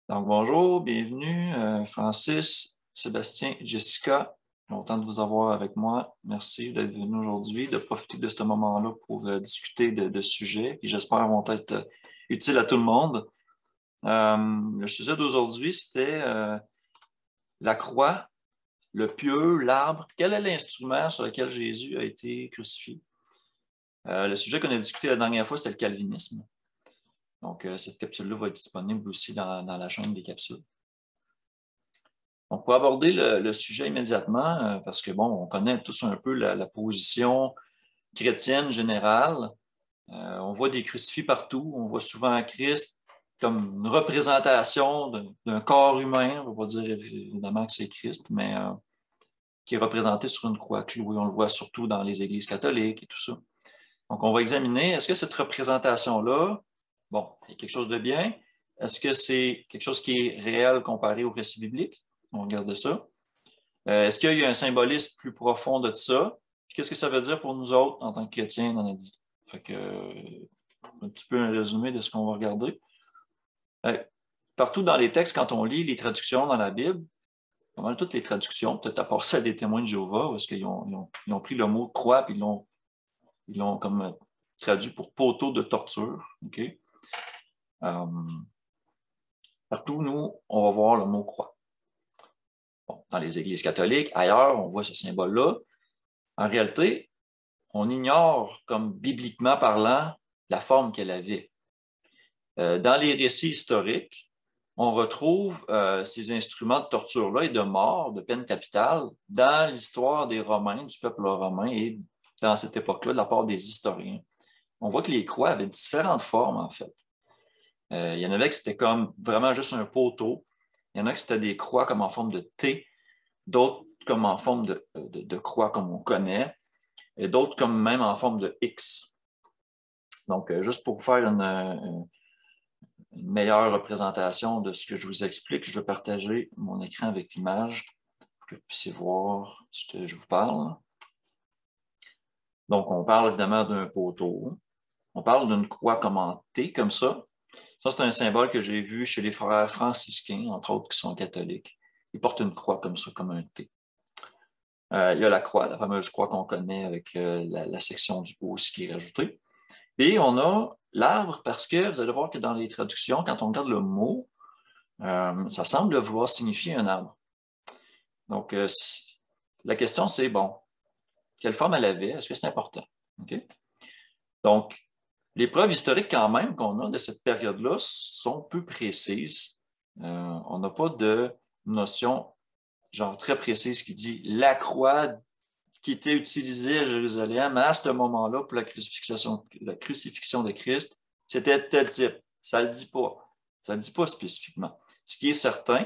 Donc, bonjour, bienvenue, Francis, Sébastien, Jessica. Content de vous avoir avec moi. Merci d'être venu aujourd'hui, de profiter de ce moment-là pour discuter de sujets qui, j'espère, vont être utiles à tout le monde. Le sujet d'aujourd'hui, c'était la croix, le pieu, l'arbre. Quel est l'instrument sur lequel Jésus a été crucifié? Le sujet qu'on a discuté la dernière fois, c'était le calvinisme. Donc, cette capsule-là va être disponible aussi dans la chaîne des capsules. Donc, pour aborder le sujet immédiatement, parce que, bon, on connaît tous un peu la position chrétienne générale. On voit des crucifix partout. On voit souvent Christ comme une représentation d'un corps humain. On ne va pas dire évidemment que c'est Christ, mais qui est représenté sur une croix clouée. On le voit surtout dans les églises catholiques et tout ça. Donc, on va examiner, est-ce que cette représentation-là, bon, il y a quelque chose de bien? Est-ce que c'est quelque chose qui est réel comparé au récit biblique? On regarde ça. Est-ce qu'il y a un symbolisme plus profond de ça? Qu'est-ce que ça veut dire pour nous autres en tant que chrétiens dans notre vie? Fait que, un petit peu un résumé de ce qu'on va regarder. Partout dans les textes, quand on lit les traductions dans la Bible, pas mal toutes les traductions, peut-être à part celle des témoins de Jéhovah, parce qu'ils ont pris le mot croix et ils l'ont comme traduit pour poteau de torture. Okay? Partout, nous, on va voir le mot croix. Bon, dans les églises catholiques, ailleurs, on voit ce symbole-là. En réalité, on ignore, comme bibliquement parlant, la forme qu'elle avait. Dans les récits historiques, on retrouve ces instruments de torture-là et de mort, de peine capitale, dans l'histoire des Romains, du peuple romain et dans cette époque-là, de la part des historiens. On voit que les croix avaient différentes formes, en fait. Il y en avait que c'était comme vraiment juste un poteau. Il y en a que c'était des croix comme en forme de T, d'autres comme en forme de croix comme on connaît, et d'autres comme même en forme de X. Donc, juste pour faire une meilleure représentation de ce que je vous explique, je vais partager mon écran avec l'image pour que vous puissiez voir ce que je vous parle. Donc, on parle évidemment d'un poteau. On parle d'une croix comme en T, comme ça. Ça, c'est un symbole que j'ai vu chez les frères franciscains, entre autres, qui sont catholiques. Ils portent une croix comme ça, comme un T. Il y a la croix, la fameuse croix qu'on connaît avec la section du haut aussi qui est rajoutée. Et on a l'arbre parce que vous allez voir que dans les traductions, quand on regarde le mot, ça semble vouloir signifier un arbre. Donc, la question, c'est, bon, quelle forme elle avait? Est-ce que c'est important? Okay? Donc, les preuves historiques quand même qu'on a de cette période-là sont peu précises. On n'a pas de notion genre très précise qui dit la croix qui était utilisée à Jérusalem à ce moment-là pour la crucifixion de Christ, c'était tel type. Ça ne le dit pas. Ça ne le dit pas spécifiquement. Ce qui est certain,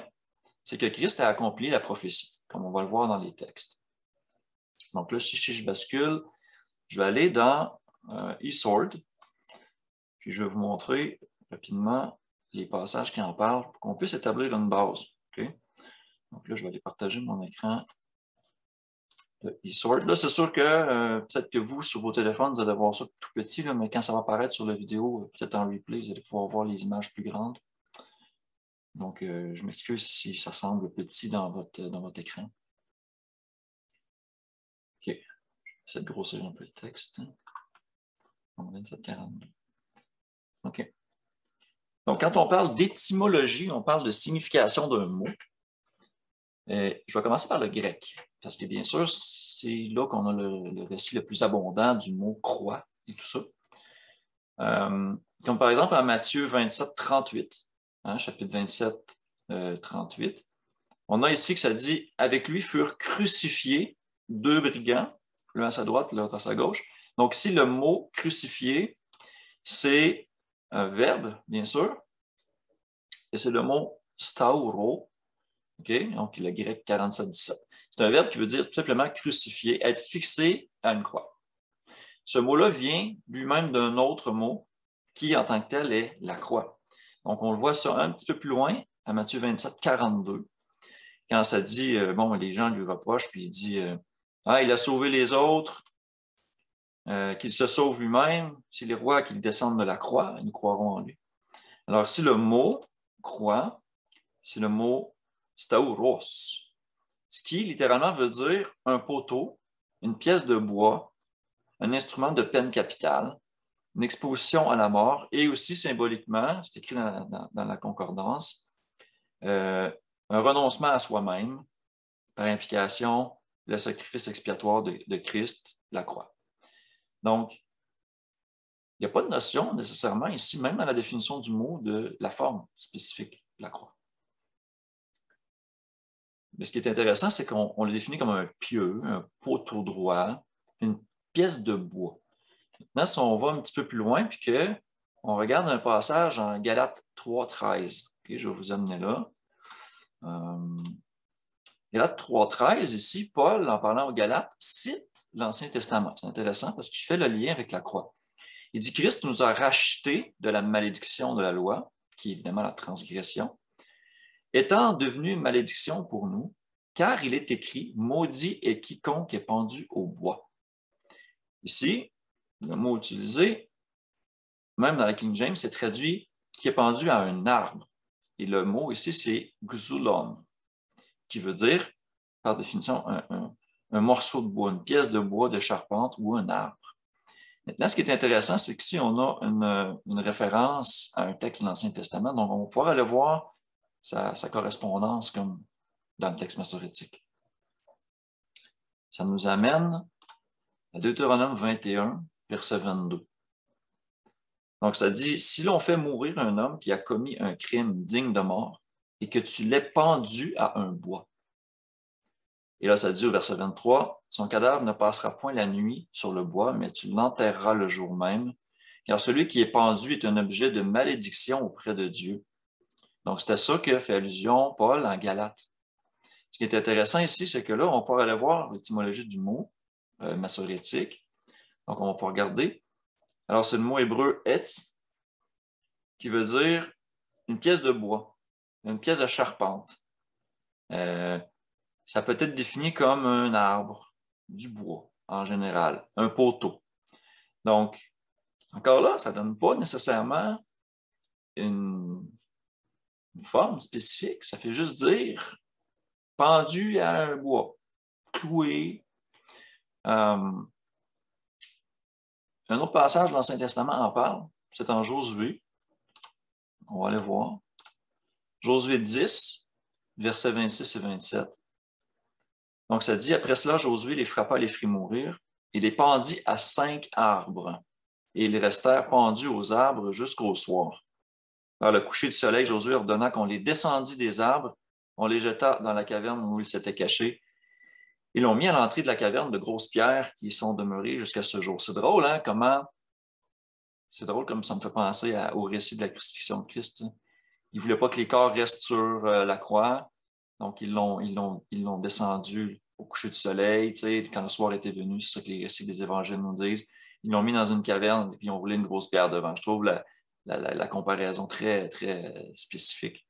c'est que Christ a accompli la prophétie, comme on va le voir dans les textes. Donc là, si je bascule, je vais aller dans eSword, puis je vais vous montrer rapidement les passages qui en parlent pour qu'on puisse établir une base. Okay? Donc là, je vais aller partager mon écran de eSword. Là, c'est sûr que peut-être que vous, sur vos téléphones, vous allez voir ça tout petit, là, mais quand ça va apparaître sur la vidéo, peut-être en replay, vous allez pouvoir voir les images plus grandes. Donc, je m'excuse si ça semble petit dans votre écran. OK. J'essaie de grossir un peu le texte. 2742. OK. Donc, quand on parle d'étymologie, on parle de signification d'un mot. Je vais commencer par le grec, parce que bien sûr, c'est là qu'on a le récit le plus abondant du mot croix et tout ça. Comme par exemple en Matthieu 27, 38, chapitre 27, 38, on a ici que ça dit « Avec lui furent crucifiés deux brigands, l'un à sa droite, l'autre à sa gauche ». Donc ici, le mot « crucifié », c'est un verbe, bien sûr, et c'est le mot « stauro », okay? Donc le grec 47, 17. C'est un verbe qui veut dire tout simplement « crucifié », être fixé à une croix. Ce mot-là vient lui-même d'un autre mot qui, en tant que tel, est la croix. Donc, on le voit ça un petit peu plus loin, à Matthieu 27, 42, quand ça dit, bon, les gens lui reprochent, puis il dit, ah, il a sauvé les autres, qu'il se sauve lui-même, c'est les rois qui descendent de la croix, ils croiront en lui. Alors, ici, le mot croix c'est le mot stauros, ce qui littéralement veut dire un poteau, une pièce de bois, un instrument de peine capitale, une exposition à la mort et aussi symboliquement, c'est écrit dans la concordance, un renoncement à soi-même, par implication, le sacrifice expiatoire de Christ, la croix. Donc, il n'y a pas de notion nécessairement ici, même dans la définition du mot, de la forme spécifique de la croix. Mais ce qui est intéressant, c'est qu'on le définit comme un pieu, un poteau droit, une pièce de bois. Maintenant, si on va un petit peu plus loin, puis qu'on regarde un passage en Galates 3,13, okay, je vais vous amener là. Galates 3,13, ici, Paul, en parlant aux Galates, cite l'Ancien Testament. C'est intéressant parce qu'il fait le lien avec la croix. Il dit « Christ nous a rachetés de la malédiction de la loi, qui est évidemment la transgression, étant devenu une malédiction pour nous, car il est écrit « Maudit est quiconque est pendu au bois ». Ici, le mot utilisé, même dans la King James, c'est traduit « qui est pendu à un arbre ». Et le mot ici, c'est « xulon », qui veut dire, par définition, un morceau de bois, une pièce de bois de charpente ou un arbre. Maintenant, ce qui est intéressant, c'est qu'ici, on a une référence à un texte de l'Ancien Testament, donc on va pouvoir aller voir sa correspondance comme dans le texte massorétique. Ça nous amène à Deutéronome 21, verset 22. Donc, ça dit, « Si l'on fait mourir un homme qui a commis un crime digne de mort et que tu l'aies pendu à un bois. » Et là, ça dit au verset 23, « Son cadavre ne passera point la nuit sur le bois, mais tu l'enterreras le jour même, car celui qui est pendu est un objet de malédiction auprès de Dieu. » Donc, c'était ça que fait allusion Paul en Galates. Ce qui est intéressant ici, c'est que là, on va pouvoir aller voir l'étymologie du mot massorétique. Donc, on va pouvoir regarder. Alors, c'est le mot hébreu « etz », qui veut dire une pièce de bois, une pièce de charpente. Ça peut être défini comme un arbre, du bois en général, un poteau. Donc, encore là, ça ne donne pas nécessairement une forme spécifique, ça fait juste dire pendu à un bois, cloué. Un autre passage de l'Ancien Testament en parle, c'est en Josué. On va aller voir. Josué 10, versets 26 et 27. Donc, ça dit, « Après cela, Josué les frappa et les fit mourir, et les pendit à 5 arbres, et ils restèrent pendus aux arbres jusqu'au soir. Vers le coucher du soleil, Josué ordonna qu'on les descendit des arbres, on les jeta dans la caverne où ils s'étaient cachés. Ils l'ont mis à l'entrée de la caverne de grosses pierres qui y sont demeurées jusqu'à ce jour. » C'est drôle, hein, c'est drôle comme ça me fait penser au récit de la crucifixion de Christ. Il ne voulait pas que les corps restent sur la croix, donc ils l'ont descendu au coucher du soleil, quand le soir était venu, c'est ça que les récits des évangiles nous disent. Ils l'ont mis dans une caverne et puis ils ont roulé une grosse pierre devant. Je trouve la comparaison très, très spécifique.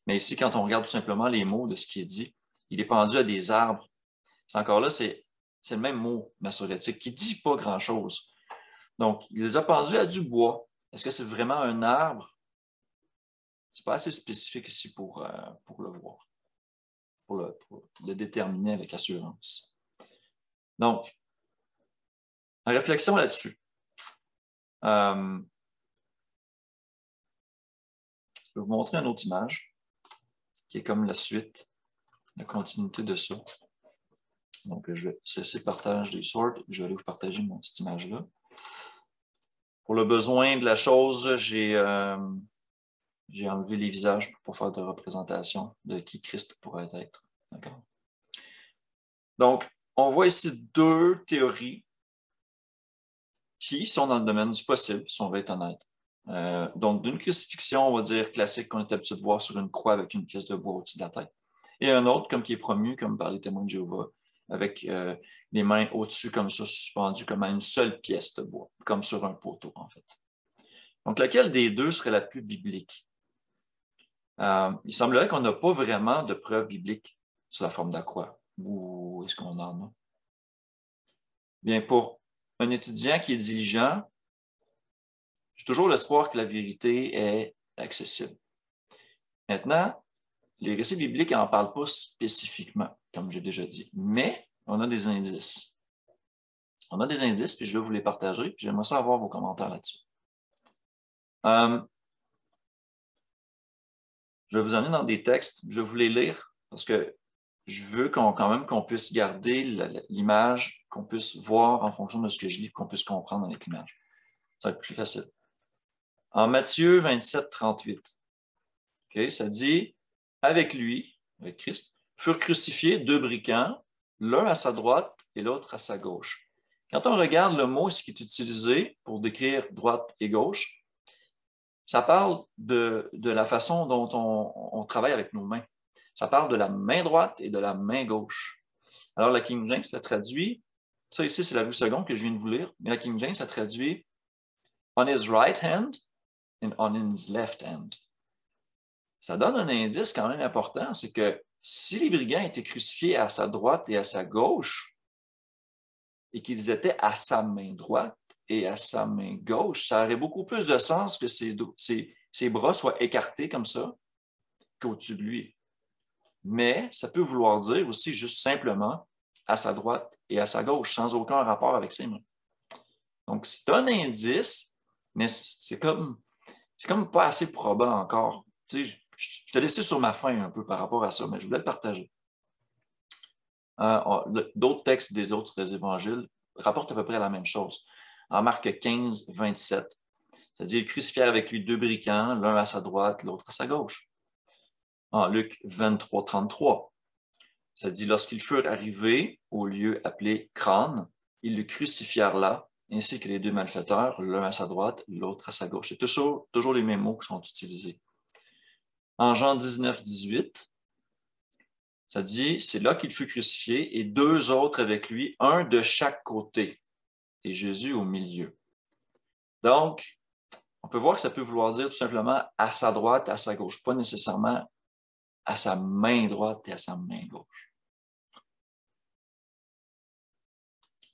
Mais ici, quand on regarde tout simplement les mots de ce qui est dit, il est pendu à des arbres. C'est encore là, c'est le même mot massorétique qui ne dit pas grand-chose. Donc, il les a pendus à du bois. Est-ce que c'est vraiment un arbre? Ce n'est pas assez spécifique ici pour le voir, pour le déterminer avec assurance. Donc, en réflexion là-dessus, je vais vous montrer une autre image qui est comme la suite, la continuité de ça. Donc, je vais cesser le partage des sorts et je vais aller vous partager cette image-là. Pour le besoin de la chose, j'ai enlevé les visages pour faire de représentation de qui Christ pourrait être. D'accord? Donc, on voit ici deux théories qui sont dans le domaine du possible, si on veut être honnête. Donc, d'une crucifixion, on va dire classique, qu'on est habitué de voir sur une croix avec une pièce de bois au-dessus de la tête. Et un autre, comme qui est promu, comme par les témoins de Jéhovah, avec les mains au-dessus, comme ça, suspendues comme à une seule pièce de bois, comme sur un poteau, en fait. Donc, laquelle des deux serait la plus biblique? Il semblerait qu'on n'a pas vraiment de preuves bibliques sur la forme de la croix. Ou est-ce qu'on en a? Bien, pour un étudiant qui est diligent, j'ai toujours l'espoir que la vérité est accessible. Maintenant, les récits bibliques n'en parlent pas spécifiquement, comme j'ai déjà dit, mais on a des indices. On a des indices, puis je vais vous les partager, puis j'aimerais ça avoir vos commentaires là-dessus. Je vais vous emmener dans des textes, je vais vous les lire, parce que je veux quand même qu'on puisse garder l'image, qu'on puisse voir en fonction de ce que je lis, qu'on puisse comprendre avec l'image. Ça va être plus facile. En Matthieu 27, 38, okay, ça dit « Avec lui, avec Christ, furent crucifiés deux brigands, l'un à sa droite et l'autre à sa gauche. » Quand on regarde le mot ce qui est utilisé pour décrire droite et gauche, ça parle de la façon dont on travaille avec nos mains. Ça parle de la main droite et de la main gauche. Alors, la King James, ça traduit, ça ici, c'est la rue seconde que je viens de vous lire, mais la King James, ça traduit « on his right hand and on his left hand ». Ça donne un indice quand même important, c'est que si les brigands étaient crucifiés à sa droite et à sa gauche, et qu'ils étaient à sa main droite et à sa main gauche, ça aurait beaucoup plus de sens que ses bras soient écartés comme ça qu'au-dessus de lui. Mais ça peut vouloir dire aussi juste simplement à sa droite et à sa gauche, sans aucun rapport avec ses mains. Donc, c'est un indice, mais c'est comme pas assez probant encore. Tu sais, je t'ai laissé sur ma faim un peu par rapport à ça, mais je voulais le partager. D'autres textes des autres évangiles rapportent à peu près la même chose. En Marc 15, 27, c'est-à-dire crucifié avec lui deux brigands, l'un à sa droite, l'autre à sa gauche. En Luc 23, 33, ça dit « Lorsqu'ils furent arrivés au lieu appelé Crâne, ils le crucifièrent là, ainsi que les deux malfaiteurs, l'un à sa droite, l'autre à sa gauche. » C'est toujours les mêmes mots qui sont utilisés. En Jean 19, 18, ça dit « C'est là qu'il fut crucifié, et deux autres avec lui, un de chaque côté, et Jésus au milieu. » Donc, on peut voir que ça peut vouloir dire tout simplement à sa droite, à sa gauche, pas nécessairement à sa main droite et à sa main gauche.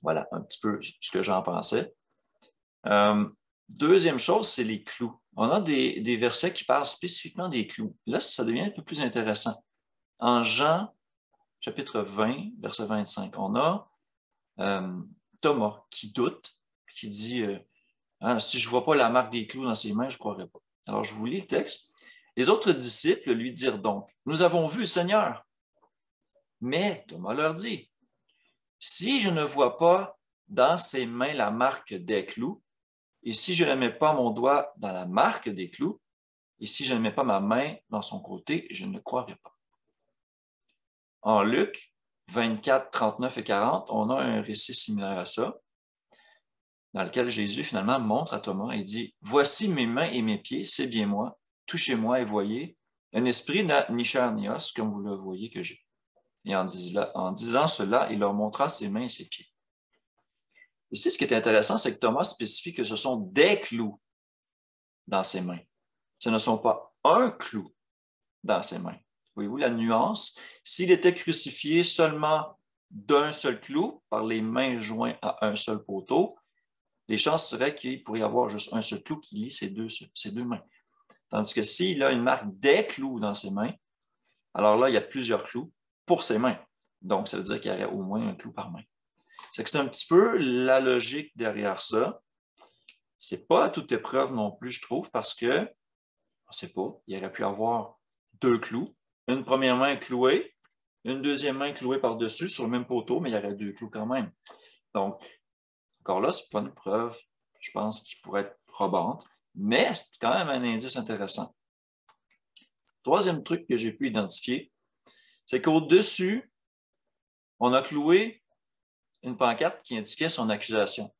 Voilà un petit peu ce que j'en pensais. Deuxième chose, c'est les clous. On a des versets qui parlent spécifiquement des clous. Là, ça devient un peu plus intéressant. En Jean, chapitre 20, verset 25, on a Thomas qui doute, qui dit si je ne vois pas la marque des clous dans ses mains, je ne croirais pas. Alors, je vous lis le texte. Les autres disciples lui dirent donc, « Nous avons vu le Seigneur. » Mais Thomas leur dit, « Si je ne vois pas dans ses mains la marque des clous, et si je ne mets pas mon doigt dans la marque des clous, et si je ne mets pas ma main dans son côté, je ne croirai pas. » En Luc 24, 39 et 40, on a un récit similaire à ça, dans lequel Jésus finalement montre à Thomas et dit « Voici mes mains et mes pieds, c'est bien moi, touchez-moi et voyez, un esprit n'a ni chair ni os, comme vous le voyez que j'ai. » Et en disant cela, il leur montra ses mains et ses pieds. Ici, ce qui est intéressant, c'est que Thomas spécifie que ce sont des clous dans ses mains. Ce ne sont pas un clou dans ses mains. Voyez-vous la nuance? S'il était crucifié seulement d'un seul clou, par les mains jointes à un seul poteau, les chances seraient qu'il pourrait y avoir juste un seul clou qui lie ses deux mains. Tandis que s'il a une marque des clous dans ses mains, alors là, il y a plusieurs clous pour ses mains. Donc, ça veut dire qu'il y aurait au moins un clou par main. C'est un petit peu la logique derrière ça. C'est pas à toute épreuve non plus, je trouve, parce que, on ne sait pas, il aurait pu avoir deux clous, une première main clouée, une deuxième main clouée par-dessus sur le même poteau, mais il y aurait deux clous quand même. Donc, encore là, ce n'est pas une preuve, je pense, qui pourrait être probante, mais c'est quand même un indice intéressant. Troisième truc que j'ai pu identifier, c'est qu'au-dessus, on a cloué une pancarte qui indiquait son accusation.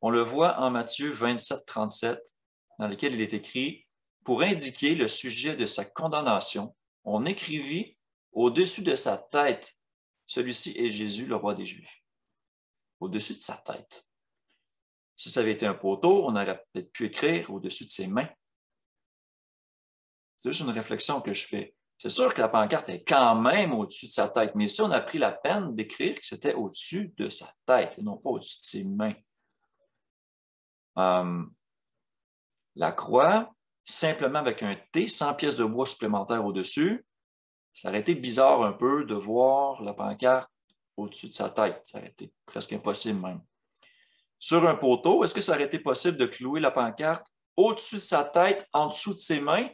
On le voit en Matthieu 27, 37, dans lequel il est écrit « Pour indiquer le sujet de sa condamnation, on écrivit au-dessus de sa tête, celui-ci est Jésus, le roi des Juifs. » Au-dessus de sa tête. Si ça avait été un poteau, on aurait peut-être pu écrire au-dessus de ses mains. C'est juste une réflexion que je fais. C'est sûr que la pancarte est quand même au-dessus de sa tête, mais ici, on a pris la peine d'écrire que c'était au-dessus de sa tête et non pas au-dessus de ses mains. La croix, simplement avec un T, sans pièce de bois supplémentaire au-dessus, ça aurait été bizarre un peu de voir la pancarte au-dessus de sa tête. Ça aurait été presque impossible même. Sur un poteau, est-ce que ça aurait été possible de clouer la pancarte au-dessus de sa tête, en dessous de ses mains?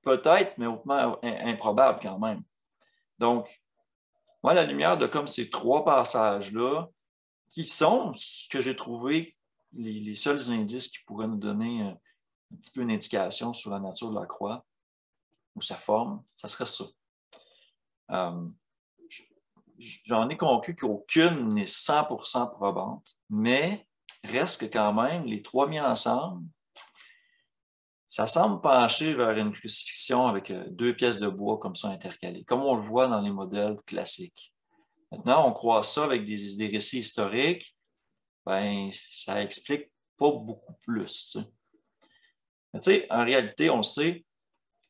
Peut-être, mais hautement improbable quand même. Donc, moi, à la lumière de comme ces trois passages-là, qui sont ce que j'ai trouvé les seuls indices qui pourraient nous donner un petit peu une indication sur la nature de la croix ou sa forme, ça serait ça. J'en ai conclu qu'aucune n'est 100% probante, mais reste que quand même, les trois mis ensemble, ça semble pencher vers une crucifixion avec deux pièces de bois comme ça intercalées, comme on le voit dans les modèles classiques. Maintenant, on croise ça avec des récits historiques, ben, ça explique pas beaucoup plus. Mais tu sais, en réalité, on le sait,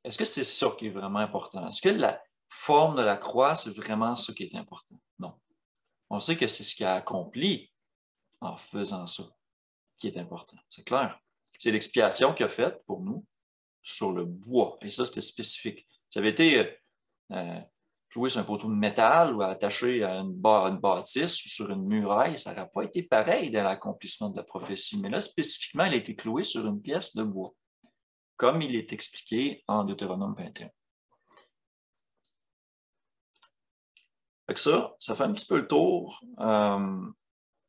est-ce que c'est ça qui est vraiment important? Est-ce que la forme de la croix, c'est vraiment ça qui est important? Non. On sait que c'est ce qu'il a accompli en faisant ça qui est important. C'est clair. C'est l'expiation qu'il a faite pour nous sur le bois. Et ça, c'était spécifique. Ça avait été cloué sur un poteau de métal ou attaché à une bâtisse ou sur une muraille. Ça n'aurait pas été pareil dans l'accomplissement de la prophétie. Mais là, spécifiquement, il a été cloué sur une pièce de bois, comme il est expliqué en Deutéronome 21. Fait que ça fait un petit peu le tour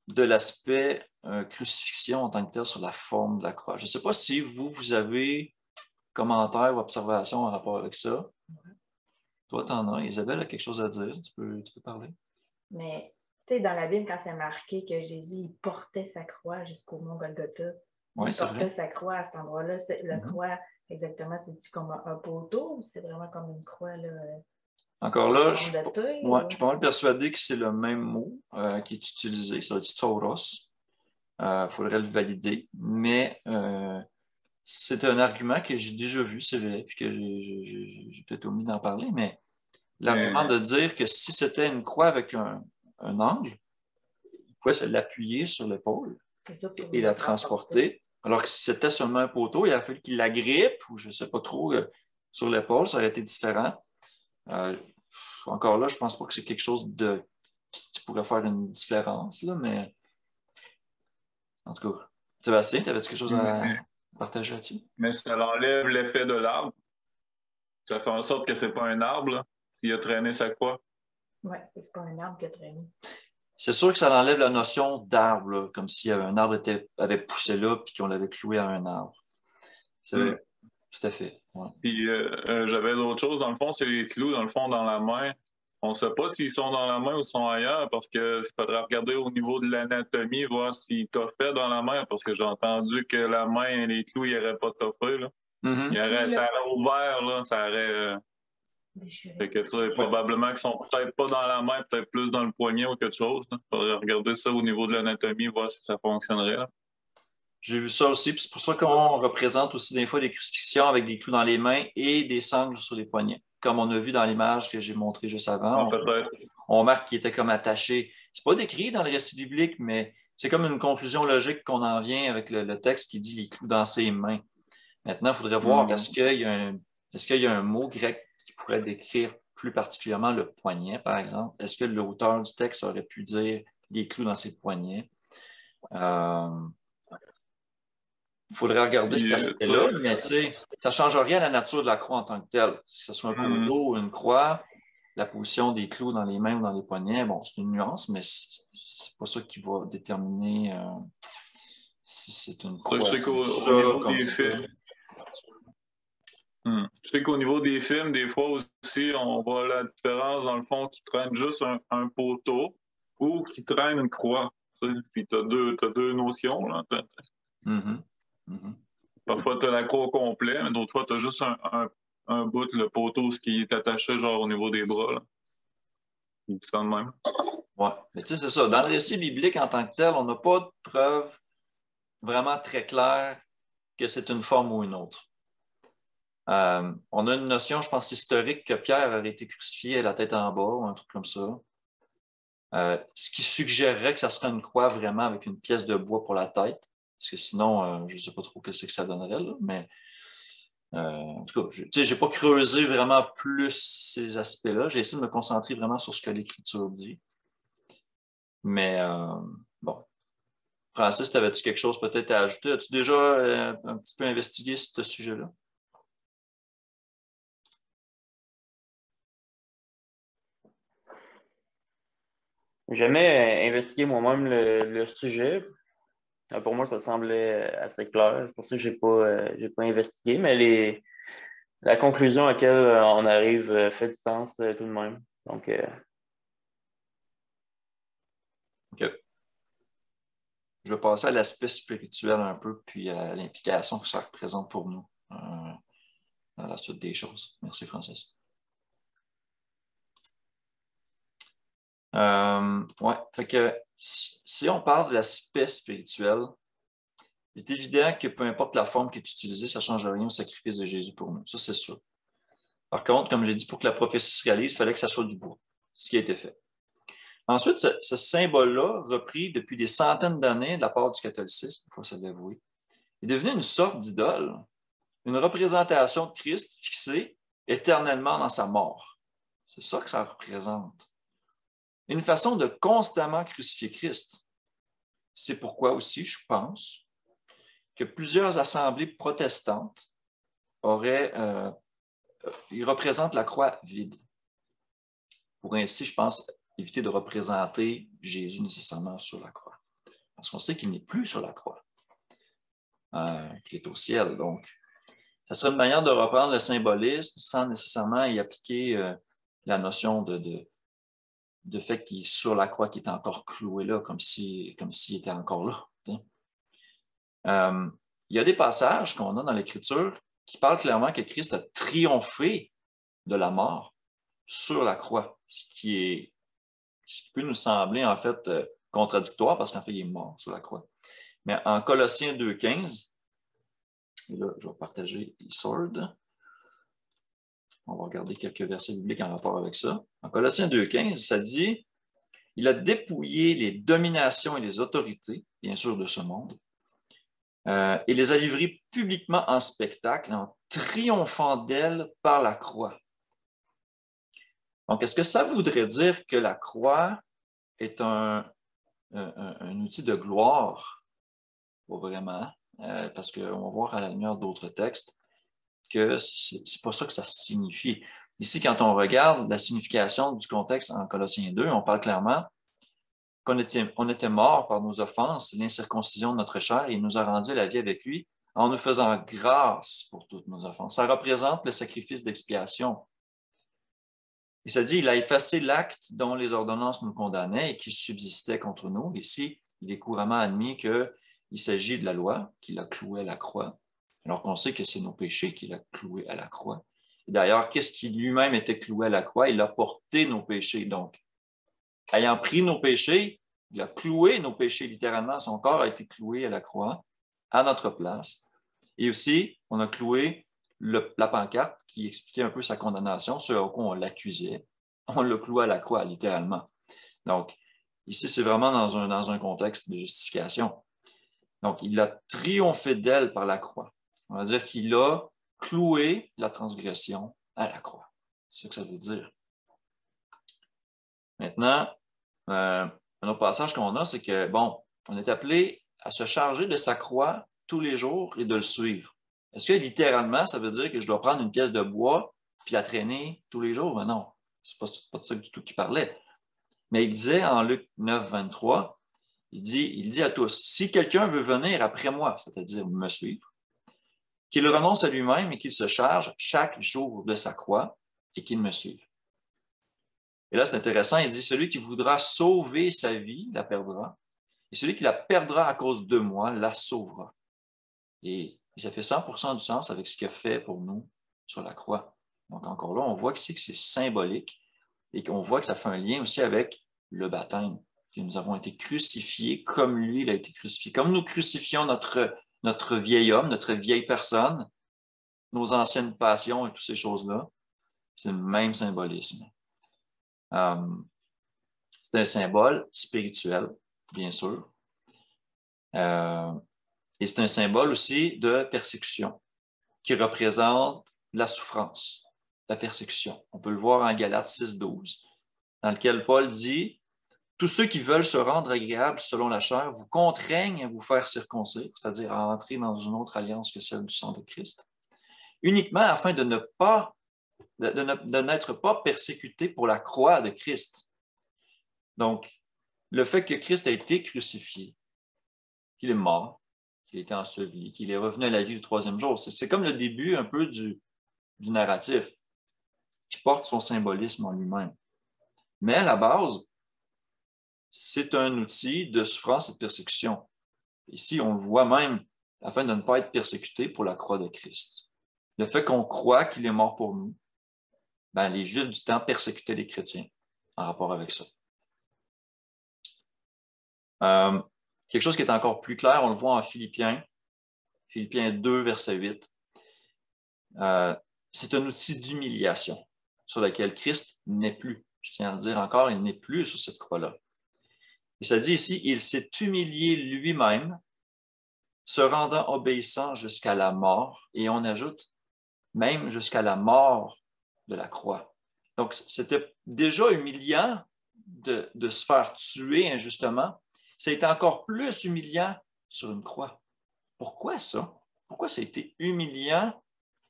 de l'aspect crucifixion en tant que tel sur la forme de la croix. Je ne sais pas si vous avez commentaires ou observations en rapport avec ça. Toi, tu en as. Isabelle a quelque chose à dire. Tu peux parler. Mais, tu sais, dans la Bible, quand c'est marqué que Jésus, il portait sa croix jusqu'au mont Golgotha, il portait sa croix à cet endroit-là. La croix, exactement, c'est-tu comme un poteau ou c'est vraiment comme une croix, là? Encore là, je suis pas mal persuadé que c'est le même mot qui est utilisé. Ça va être stauros. Il faudrait le valider. Mais c'est un argument que j'ai déjà vu, c'est vrai, puis que j'ai peut-être omis d'en parler, mais l'argument de dire que si c'était une croix avec un angle, il pouvait se l'appuyer sur l'épaule et la transporter. Alors que si c'était seulement un poteau, il a fallu qu'il la grippe, ou je ne sais pas trop, sur l'épaule, ça aurait été différent. Encore là, je ne pense pas que c'est quelque chose qui pourrait faire une différence, là, mais en tout cas. Sébastien, tu avais quelque chose à partager là-dessus? Mais ça enlève l'effet de l'arbre. Ça fait en sorte que c'est pas un arbre, s'il a traîné sa croix. Oui, c'est pas un arbre qui a traîné. C'est sûr que ça enlève la notion d'arbre, là, comme si un arbre avait poussé là et qu'on l'avait cloué à un arbre. C'est vrai. Tout à fait. Ouais. Puis j'avais d'autres choses, dans le fond, c'est les clous, dans le fond, dans la main. On ne sait pas s'ils sont dans la main ou sont ailleurs, parce que il faudrait regarder au niveau de l'anatomie, voir s'ils toffaient dans la main, parce que j'ai entendu que la main, les clous, ils n'auraient pas toffé, là. Ça aurait ouvert, là, ça aurait... Fait que ça, probablement qu'ils sont peut-être pas dans la main, peut-être plus dans le poignet ou quelque chose. Il faudrait regarder ça au niveau de l'anatomie, voir si ça fonctionnerait. Là. J'ai vu ça aussi, puis c'est pour ça qu'on représente aussi des fois des crucifixions avec des clous dans les mains et des sangles sur les poignets. Comme on a vu dans l'image que j'ai montrée juste avant, on remarque qu'il était comme attaché. C'est pas décrit dans le récit biblique, mais c'est comme une conclusion logique qu'on en vient avec le texte qui dit les clous dans ses mains. Maintenant, il faudrait voir est-ce qu'il y a un mot grec qui pourrait décrire plus particulièrement le poignet, par exemple. Est-ce que l'auteur du texte aurait pu dire les clous dans ses poignets? Il faudrait regarder cet aspect-là, mais ça ne change rien à la nature de la croix en tant que telle. Que ce soit un poteau ou une croix, la position des clous dans les mains ou dans les poignets, bon, c'est une nuance, mais c'est pas ça qui va déterminer si c'est une croix. Je sais qu'au niveau des films, des fois aussi, on voit la différence, dans le fond, qui traîne juste un poteau ou qui traîne une croix. Tu as deux notions. Là. Parfois, tu as la croix au complet, mais d'autres fois, tu as juste un bout, le poteau, ce qui est attaché genre au niveau des bras. Là. Il dit ça de même. Oui, mais tu sais, c'est ça. Dans le récit biblique en tant que tel, on n'a pas de preuve vraiment très claire que c'est une forme ou une autre. On a une notion, je pense, historique que Pierre aurait été crucifié à la tête en bas ou un truc comme ça. Ce qui suggérerait que ça serait une croix vraiment avec une pièce de bois pour la tête. Parce que sinon, je ne sais pas trop ce que ça donnerait, là, mais En tout cas, je n'ai pas creusé vraiment plus ces aspects-là. J'ai essayé de me concentrer vraiment sur ce que l'Écriture dit. Mais bon. Francis, avais-tu quelque chose peut-être à ajouter? As-tu déjà un petit peu investigué ce sujet-là? J'ai jamais investigué moi-même le sujet. Pour moi, ça semblait assez clair. C'est pour ça que j'ai pas investigué, mais la conclusion à laquelle on arrive fait du sens tout de même. Donc, OK. Je vais passer à l'aspect spirituel un peu, puis à l'implication que ça représente pour nous dans la suite des choses. Merci, Francis. Ouais, fait que si on parle de l'aspect spirituel, c'est évident que peu importe la forme qui est utilisée, ça ne change rien au sacrifice de Jésus pour nous. Ça, c'est sûr. Par contre, comme j'ai dit, pour que la prophétie se réalise, il fallait que ça soit du bois, ce qui a été fait. Ensuite, ce symbole-là, repris depuis des centaines d'années de la part du catholicisme, il faut se l'avouer, est devenu une sorte d'idole, une représentation de Christ fixée éternellement dans sa mort. C'est ça que ça représente. Une façon de constamment crucifier Christ. C'est pourquoi aussi, je pense, que plusieurs assemblées protestantes ils représentent la croix vide. Pour ainsi, je pense, éviter de représenter Jésus nécessairement sur la croix. Parce qu'on sait qu'il n'est plus sur la croix, qu'il est au ciel. Donc, ça serait une manière de reprendre le symbolisme sans nécessairement y appliquer la notion de fait qu'il est sur la croix, qu'il est encore cloué là, comme s'il était encore là. Il y a des passages qu'on a dans l'Écriture qui parlent clairement que Christ a triomphé de la mort sur la croix, ce qui peut nous sembler en fait contradictoire parce qu'en fait, il est mort sur la croix. Mais en Colossiens 2,15, et là, je vais partager Isord. On va regarder quelques versets bibliques en rapport avec ça. En Colossiens 2,15, ça dit « Il a dépouillé les dominations et les autorités, bien sûr, de ce monde, et les a livrées publiquement en spectacle, en triomphant d'elles par la croix. » Donc, est-ce que ça voudrait dire que la croix est un outil de gloire? Pas vraiment, parce qu'on va voir à la lumière d'autres textes que c'est pas ça que ça signifie. Ici, quand on regarde la signification du contexte en Colossiens 2, on parle clairement qu'on était mort par nos offenses, l'incirconcision de notre chair, et il nous a rendu la vie avec lui en nous faisant grâce pour toutes nos offenses. Ça représente le sacrifice d'expiation. Et ça dit, il a effacé l'acte dont les ordonnances nous condamnaient et qui subsistait contre nous. Ici, il est couramment admis qu'il s'agit de la loi, qu'il a cloué à la croix, alors qu'on sait que c'est nos péchés qu'il a cloués à la croix. Et d'ailleurs, qu'est-ce qui lui-même était cloué à la croix? Il a porté nos péchés. Donc, ayant pris nos péchés, il a cloué nos péchés littéralement. Son corps a été cloué à la croix, à notre place. Et aussi, on a cloué la pancarte qui expliquait un peu sa condamnation, ce à quoi on l'accusait. On l'a cloué à la croix, littéralement. Donc, ici, c'est vraiment dans un contexte de justification. Donc, il a triomphé d'elle par la croix. On va dire qu'il a cloué la transgression à la croix. C'est ce que ça veut dire. Maintenant, un autre passage qu'on a, c'est que, bon, on est appelé à se charger de sa croix tous les jours et de le suivre. Est-ce que littéralement, ça veut dire que je dois prendre une pièce de bois puis la traîner tous les jours? Mais non, c'est pas de ça du tout qu'il parlait. Mais il disait en Luc 9, 23, il dit à tous, si quelqu'un veut venir après moi, c'est-à-dire me suivre, qu'il renonce à lui-même et qu'il se charge chaque jour de sa croix et qu'il me suive. Et là, c'est intéressant, il dit, celui qui voudra sauver sa vie la perdra, et celui qui la perdra à cause de moi la sauvera. Et ça fait 100% du sens avec ce qu'il a fait pour nous sur la croix. Donc encore là, on voit ici que c'est symbolique et qu'on voit que ça fait un lien aussi avec le baptême. Nous avons été crucifiés comme lui, il a été crucifié. Comme nous crucifions notre vieil homme, notre vieille personne, nos anciennes passions et toutes ces choses-là, c'est le même symbolisme. C'est un symbole spirituel, bien sûr. Et c'est un symbole aussi de persécution. qui représente la souffrance, la persécution. On peut le voir en Galates 6,12, dans lequel Paul dit « Tous ceux qui veulent se rendre agréables selon la chair vous contraignent à vous faire circoncire, c'est-à-dire à entrer dans une autre alliance que celle du sang de Christ, uniquement afin de n'être pas persécutés pour la croix de Christ. » Donc, le fait que Christ a été crucifié, qu'il est mort, qu'il a été enseveli, qu'il est revenu à la vie le troisième jour, c'est comme le début un peu du narratif qui porte son symbolisme en lui-même. Mais à la base, c'est un outil de souffrance et de persécution. Ici, on le voit même afin de ne pas être persécuté pour la croix de Christ. Le fait qu'on croit qu'il est mort pour nous, ben, les Juifs du temps persécutaient les chrétiens en rapport avec ça. Quelque chose qui est encore plus clair, on le voit en Philippiens 2, verset 8. C'est un outil d'humiliation sur lequel Christ n'est plus. Je tiens à le dire encore, il n'est plus sur cette croix-là. Et ça dit ici, il s'est humilié lui-même, se rendant obéissant jusqu'à la mort, et on ajoute même jusqu'à la mort de la croix. Donc, c'était déjà humiliant de se faire tuer injustement. Ça a été encore plus humiliant sur une croix. Pourquoi ça? Pourquoi ça a été humiliant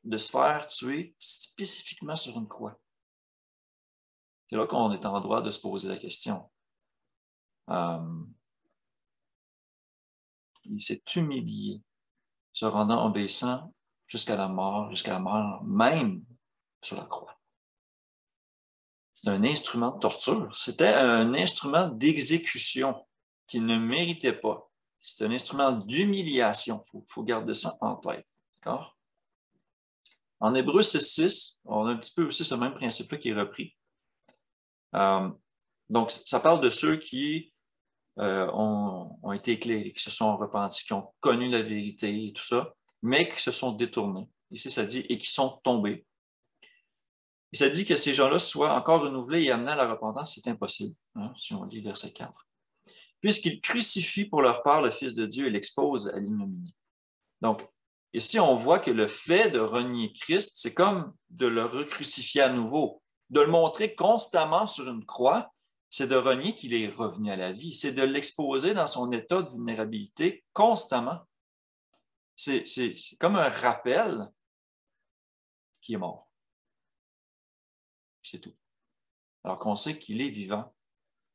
de se faire tuer spécifiquement sur une croix? C'est là qu'on est en droit de se poser la question. Il s'est humilié, se rendant obéissant jusqu'à la mort même sur la croix. C'est un instrument de torture. C'était un instrument d'exécution qu'il ne méritait pas. C'est un instrument d'humiliation. Il faut garder ça en tête. D'accord? En Hébreux 6,6, on a un petit peu aussi ce même principe-là qui est repris. Donc, ça parle de ceux qui ont été éclairés, qui se sont repentis, qui ont connu la vérité et tout ça, mais qui se sont détournés. Ici, ça dit « et qui sont tombés ». Et ça dit que ces gens-là soient encore renouvelés et amenés à la repentance, c'est impossible, hein, si on lit verset 4. Puisqu'ils crucifient pour leur part le Fils de Dieu et l'exposent à l'ignominie. Donc, ici, on voit que le fait de renier Christ, c'est comme de le recrucifier à nouveau, de le montrer constamment sur une croix, c'est de renier qu'il est revenu à la vie, c'est de l'exposer dans son état de vulnérabilité constamment. C'est comme un rappel qu'il est mort. C'est tout. Alors qu'on sait qu'il est vivant,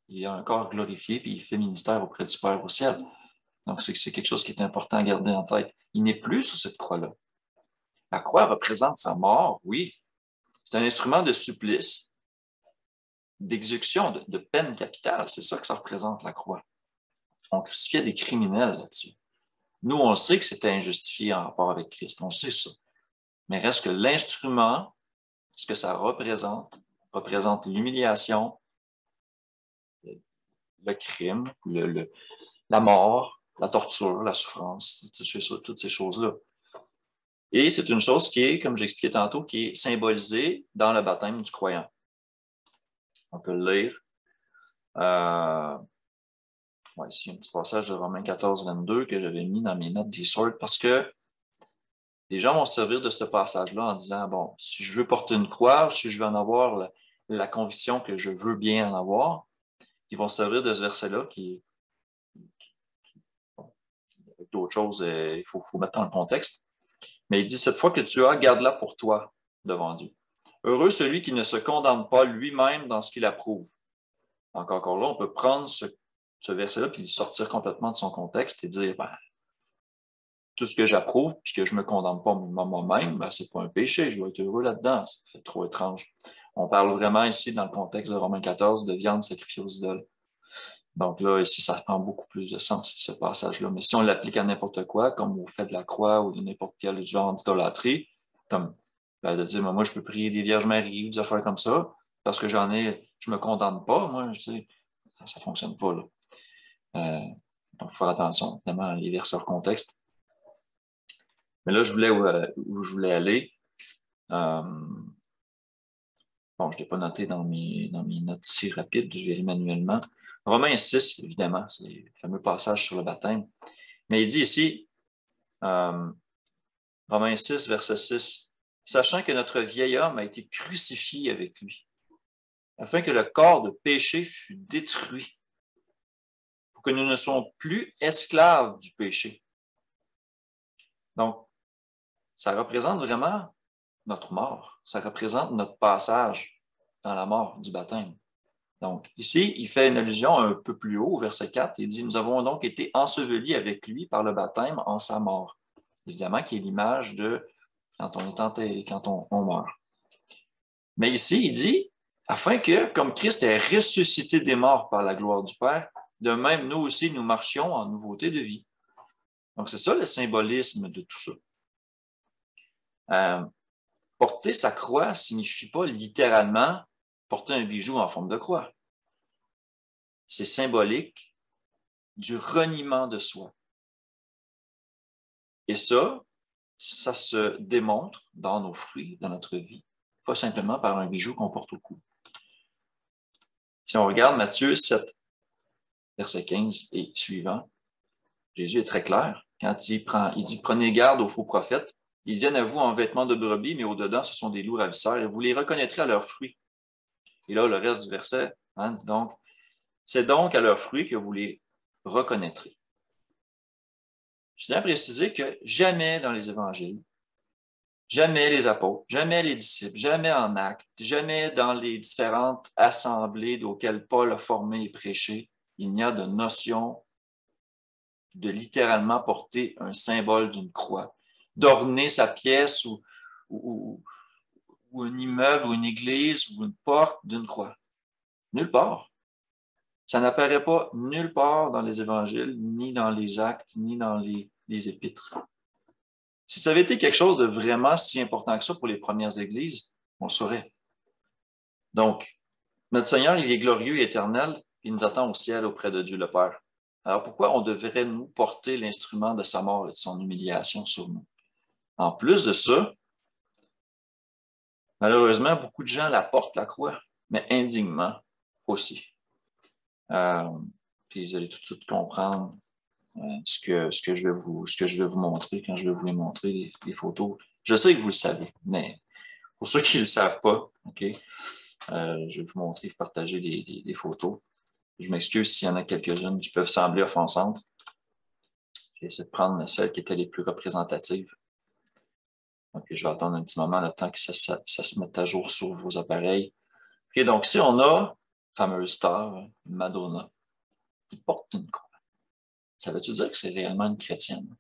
il a un corps glorifié, puis il fait ministère auprès du Père au ciel. Donc, c'est quelque chose qui est important à garder en tête. Il n'est plus sur cette croix-là. La croix représente sa mort, oui. C'est un instrument de supplice, d'exécution, de peine capitale. C'est ça que ça représente, la croix. On crucifiait des criminels là-dessus. Nous, on sait que c'était injustifié en rapport avec Christ. On sait ça. Mais reste que l'instrument, ce que ça représente l'humiliation, le crime, la mort, la torture, la souffrance, toutes ces choses-là. Et c'est une chose qui est, comme j'expliquais tantôt, qui est symbolisée dans le baptême du croyant. On peut le lire. Ici, un petit passage de Romains 14, 22 que j'avais mis dans mes notes d'e-sort parce que les gens vont se servir de ce passage-là en disant, bon, si je veux porter une croix, si je veux en avoir la conviction que je veux bien en avoir, ils vont se servir de ce verset-là avec d'autres choses, il faut mettre dans le contexte. Mais il dit, cette fois que tu as, garde-la pour toi devant Dieu. Heureux celui qui ne se condamne pas lui-même dans ce qu'il approuve. Donc encore là, on peut prendre ce verset-là puis le sortir complètement de son contexte et dire, tout ce que j'approuve puis que je ne me condamne pas moi-même, ce n'est pas un péché, je dois être heureux là-dedans. Ça fait trop étrange. On parle vraiment ici, dans le contexte de Romains 14, de viande sacrifiée aux idoles. Donc là, ici, ça prend beaucoup plus de sens, ce passage-là. Mais si on l'applique à n'importe quoi, comme au fait de la croix ou de n'importe quel genre d'idolâtrie, comme de dire, moi, je peux prier des Vierges Marie ou des affaires comme ça, parce que je ne me condamne pas, moi, ça ne fonctionne pas, là. Donc, il faut faire attention, évidemment, à les verser hors contexte. Mais là, je voulais où je voulais aller. Bon, je ne l'ai pas noté dans mes notes si rapides, je vais manuellement. Romains 6, évidemment, c'est le fameux passage sur le baptême. Mais il dit ici, Romains 6, verset 6. Sachant que notre vieil homme a été crucifié avec lui, afin que le corps de péché fût détruit, pour que nous ne soyons plus esclaves du péché. Donc, ça représente vraiment notre mort. Ça représente notre passage dans la mort du baptême. Donc, ici, il fait une allusion un peu plus haut, au verset 4. Il dit, « Nous avons donc été ensevelis avec lui par le baptême en sa mort. » Évidemment, qui est l'image de quand on est enterré, quand on meurt. Mais ici, il dit, afin que, comme Christ est ressuscité des morts par la gloire du Père, de même, nous aussi, nous marchions en nouveauté de vie. Donc, c'est ça le symbolisme de tout ça. Porter sa croix ne signifie pas littéralement porter un bijou en forme de croix. C'est symbolique du reniement de soi. Et ça se démontre dans nos fruits, dans notre vie, pas simplement par un bijou qu'on porte au cou. Si on regarde Matthieu 7, verset 15 et suivant, Jésus est très clair quand il dit « Prenez garde aux faux prophètes. Ils viennent à vous en vêtements de brebis, mais au-dedans, ce sont des loups ravisseurs, et vous les reconnaîtrez à leurs fruits. » Et là, le reste du verset dit donc « C'est donc à leurs fruits que vous les reconnaîtrez. » Je tiens à préciser que jamais dans les évangiles, jamais les apôtres, jamais les disciples, jamais en actes, jamais dans les différentes assemblées auxquelles Paul a formé et prêché, il n'y a de notion de littéralement porter un symbole d'une croix, d'orner sa pièce ou un immeuble ou une église ou une porte d'une croix. Nulle part. Ça n'apparaît pas nulle part dans les évangiles, ni dans les actes, ni dans les épîtres. Si ça avait été quelque chose de vraiment si important que ça pour les premières églises, on le saurait. Donc, notre Seigneur, il est glorieux et éternel, il nous attend au ciel auprès de Dieu le Père. Alors pourquoi on devrait nous porter l'instrument de sa mort et de son humiliation sur nous? En plus de ça, malheureusement, beaucoup de gens la portent, la croix, mais indignement aussi. Puis vous allez tout de suite comprendre ce que je vais vous montrer quand je vais vous les montrer, les photos. Je sais que vous le savez, mais pour ceux qui ne le savent pas, OK, je vais vous montrer, partager les photos. Je m'excuse s'il y en a quelques-unes qui peuvent sembler offensantes. J'ai essayé de prendre celles qui étaient les plus représentatives. Donc, je vais attendre un petit moment, le temps que ça se mette à jour sur vos appareils. OK, donc, ici, on a la fameuse star, Madonna, qui porte une croix. Ça veut-tu dire que c'est réellement une chrétienne?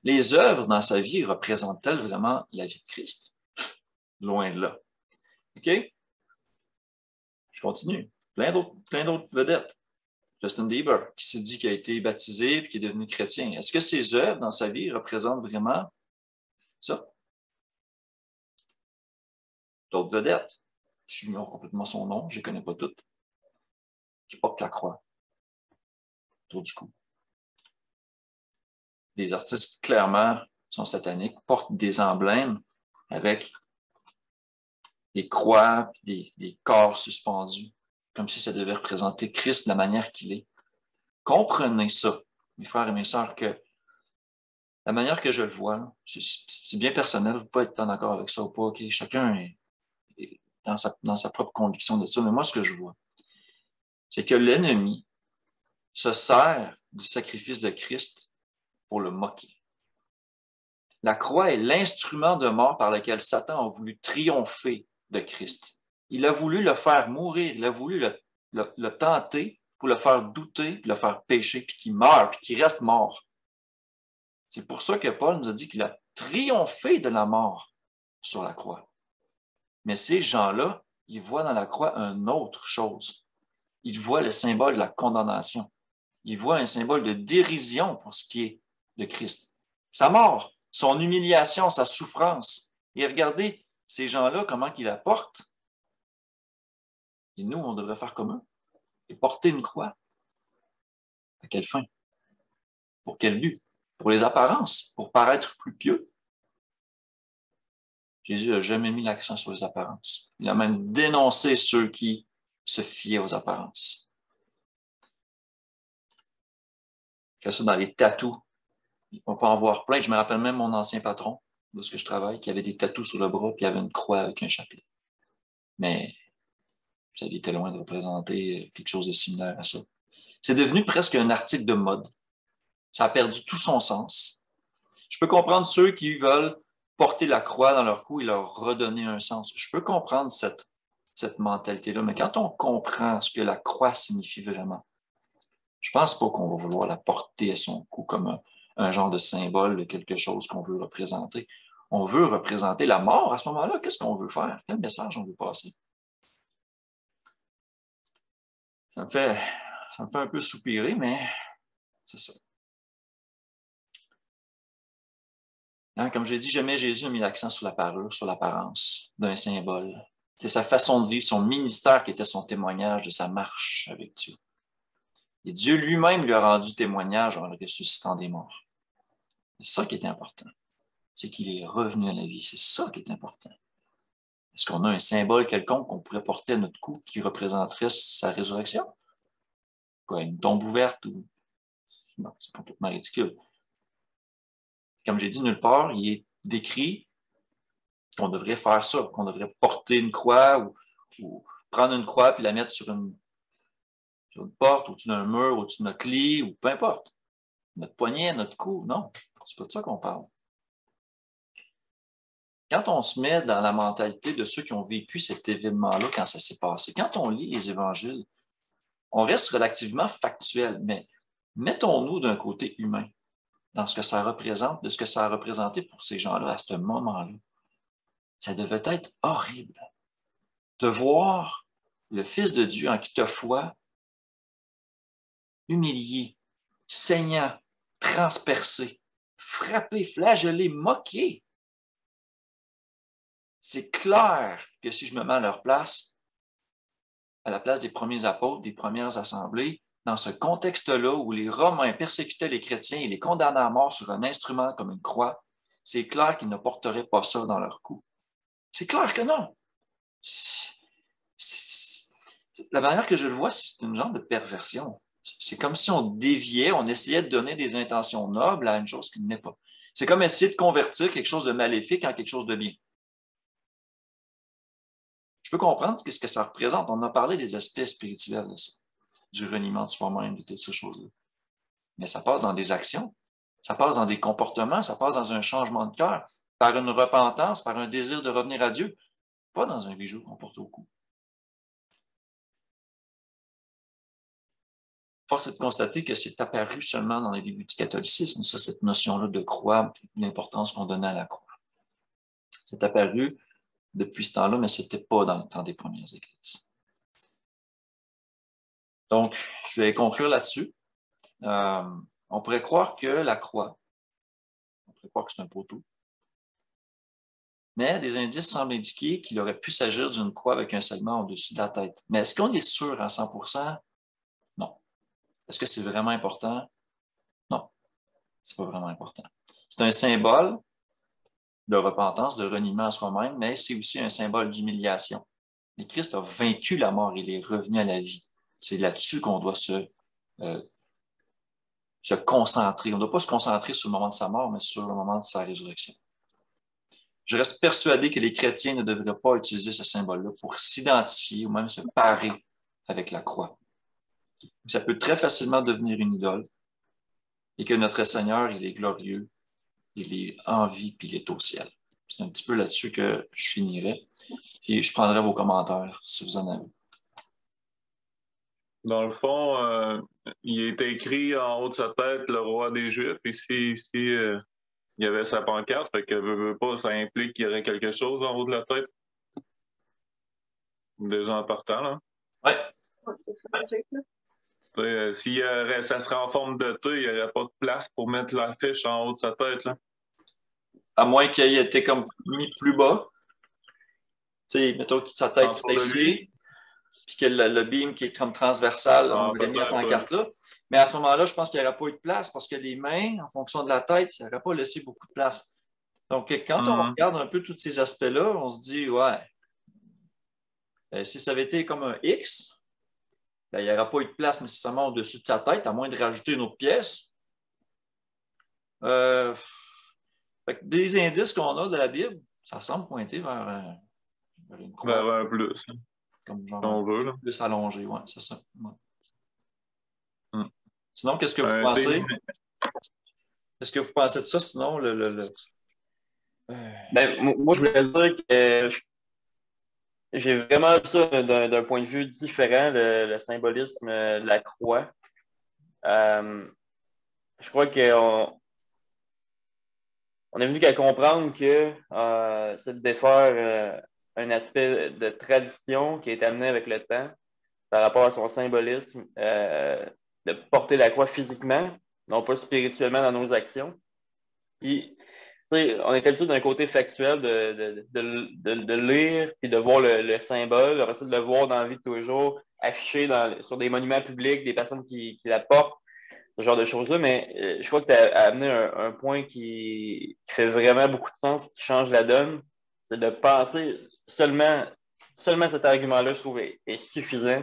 Les œuvres dans sa vie représentent-elles vraiment la vie de Christ? Loin de là. OK? Je continue. Plein d'autres vedettes. Justin Bieber, qui s'est dit qu'il a été baptisé et qui est devenu chrétien. Est-ce que ses œuvres dans sa vie représentent vraiment ça? D'autres vedettes, j'ignore complètement son nom, je ne les connais pas toutes, qui portent la croix autour du cou. Des artistes qui, clairement, sont sataniques, portent des emblèmes avec des croix, des corps suspendus, comme si ça devait représenter Christ de la manière qu'il est. Comprenez ça, mes frères et mes sœurs, que la manière que je le vois, c'est bien personnel, vous pouvez être en accord avec ça ou pas, OK? Chacun est dans sa propre conviction de ça, mais moi, ce que je vois, c'est que l'ennemi se sert du sacrifice de Christ pour le moquer. La croix est l'instrument de mort par lequel Satan a voulu triompher de Christ. Il a voulu le faire mourir, il a voulu le tenter pour le faire douter, puis le faire pécher, puis qu'il meure, puis qu'il reste mort. C'est pour ça que Paul nous a dit qu'il a triomphé de la mort sur la croix. Mais ces gens-là, ils voient dans la croix une autre chose. Ils voient le symbole de la condamnation. Ils voient un symbole de dérision pour ce qui est de Christ. Sa mort, son humiliation, sa souffrance. Et regardez ces gens-là, comment ils la portent. Et nous, on devrait faire comme eux. Et porter une croix. À quelle fin? Pour quel but? Pour les apparences, pour paraître plus pieux. Jésus n'a jamais mis l'accent sur les apparences. Il a même dénoncé ceux qui se fiaient aux apparences. Que ça dans les tatous, on peut en voir plein. Je me rappelle même mon ancien patron. de ce que je travaille, qui avait des tatous sur le bras, puis il y avait une croix avec un chapelet. Mais ça était loin de représenter quelque chose de similaire à ça. C'est devenu presque un article de mode. Ça a perdu tout son sens. Je peux comprendre ceux qui veulent porter la croix dans leur cou et leur redonner un sens. Je peux comprendre cette mentalité-là, mais quand on comprend ce que la croix signifie vraiment, je ne pense pas qu'on va vouloir la porter à son cou comme un genre de symbole de quelque chose qu'on veut représenter. On veut représenter la mort. À ce moment-là, qu'est-ce qu'on veut faire? Quel message on veut passer? Ça me fait un peu soupirer, mais c'est ça. Hein, comme j'ai dit, jamais Jésus a mis l'accent sur la parure, sur l'apparence d'un symbole. C'est sa façon de vivre, son ministère qui était son témoignage de sa marche avec Dieu. Et Dieu lui-même lui a rendu témoignage en le ressuscitant des morts. C'est ça qui est important. C'est qu'il est revenu à la vie. C'est ça qui est important. Est-ce qu'on a un symbole quelconque qu'on pourrait porter à notre cou qui représenterait sa résurrection? Quoi, une tombe ouverte? Non, c'est complètement ridicule. Comme j'ai dit, nulle part, il est décrit qu'on devrait faire ça, qu'on devrait porter une croix ou prendre une croix puis la mettre sur une porte, au-dessus d'un mur, au-dessus de notre lit, ou peu importe. Notre poignet, notre cou, non. C'est pas de ça qu'on parle. Quand on se met dans la mentalité de ceux qui ont vécu cet événement-là quand ça s'est passé, quand on lit les évangiles, on reste relativement factuel, mais mettons-nous d'un côté humain, dans ce que ça représente, de ce que ça a représenté pour ces gens-là à ce moment-là. Ça devait être horrible de voir le Fils de Dieu en qui tu as foi, humilié, saignant, transpercé, frappé, flagellé, moqué. C'est clair que si je me mets à leur place, à la place des premiers apôtres, des premières assemblées, dans ce contexte-là où les Romains persécutaient les chrétiens et les condamnaient à mort sur un instrument comme une croix, c'est clair qu'ils ne porteraient pas ça dans leur cou. C'est clair que non. La manière que je le vois, c'est une genre de perversion. C'est comme si on déviait, on essayait de donner des intentions nobles à une chose qui n'est pas. C'est comme essayer de convertir quelque chose de maléfique en quelque chose de bien. Je peux comprendre ce que ça représente. On a parlé des aspects spirituels de ça, du reniement de soi-même, de toutes ces choses-là. Mais ça passe dans des actions, ça passe dans des comportements, ça passe dans un changement de cœur, par une repentance, par un désir de revenir à Dieu, pas dans un bijou qu'on porte au cou. Force est de constater que c'est apparu seulement dans les débuts du catholicisme, ça, cette notion-là de croix, l'importance qu'on donnait à la croix. C'est apparu depuis ce temps-là, mais ce n'était pas dans le temps des premières églises. Donc, je vais conclure là-dessus. On pourrait croire que la croix, on pourrait croire que c'est un poteau, mais des indices semblent indiquer qu'il aurait pu s'agir d'une croix avec un segment au-dessus de la tête. Mais est-ce qu'on est sûr à 100%? Non. Est-ce que c'est vraiment important? Non, c'est pas vraiment important. C'est un symbole de repentance, de reniement à soi-même, mais c'est aussi un symbole d'humiliation. Et Christ a vaincu la mort, il est revenu à la vie. C'est là-dessus qu'on doit se concentrer. On ne doit pas se concentrer sur le moment de sa mort, mais sur le moment de sa résurrection. Je reste persuadé que les chrétiens ne devraient pas utiliser ce symbole-là pour s'identifier ou même se parer avec la croix. Ça peut très facilement devenir une idole et que notre Seigneur, il est glorieux, il est en vie, puis il est au ciel. C'est un petit peu là-dessus que je finirai. Et je prendrai vos commentaires, si vous en avez. Dans le fond, il est écrit en haut de sa tête le roi des Juifs. Ici, il y avait sa pancarte, fait que veut pas, ça implique qu'il y aurait quelque chose en haut de la tête. Déjà en partant, là. Oui. Si ça serait en forme de T, il n'y aurait pas de place pour mettre l'affiche en haut de sa tête, là. À moins qu'il ait été comme mis plus bas. Tu sais, mettons que sa tête est ici, puis que le beam qui est comme transversal, on l'aurait mis la pancarte là. Mais à ce moment-là, je pense qu'il n'y aurait pas eu de place parce que les mains, en fonction de la tête, ça n'aurait pas laissé beaucoup de place. Donc, quand on regarde un peu tous ces aspects-là, on se dit, ouais, si ça avait été comme un X, ben, il n'y aurait pas eu de place nécessairement au-dessus de sa tête, à moins de rajouter une autre pièce. Fait que des indices qu'on a de la Bible, ça semble pointer vers une croix. Vers un plus. Comme genre on veut, là. Plus allongé, oui, c'est ça. Ouais. Sinon, qu'est-ce que vous pensez? Qu'est-ce que vous pensez de ça, sinon, Ben, moi, je voulais dire que j'ai vraiment vu ça d'un point de vue différent, le symbolisme de la croix. Je crois qu'on est venu qu'à comprendre que c'est de défaire un aspect de tradition qui est amené avec le temps par rapport à son symbolisme, de porter la croix physiquement, non pas spirituellement dans nos actions. Puis, on est habitué d'un côté factuel de lire et de voir le symbole, après ça, de le voir dans la vie de tous les jours, affiché sur des monuments publics, des personnes qui la portent, ce genre de choses-là. Mais je crois que tu as amené un point qui fait vraiment beaucoup de sens, qui change la donne. C'est de penser seulement cet argument-là, je trouve, est suffisant.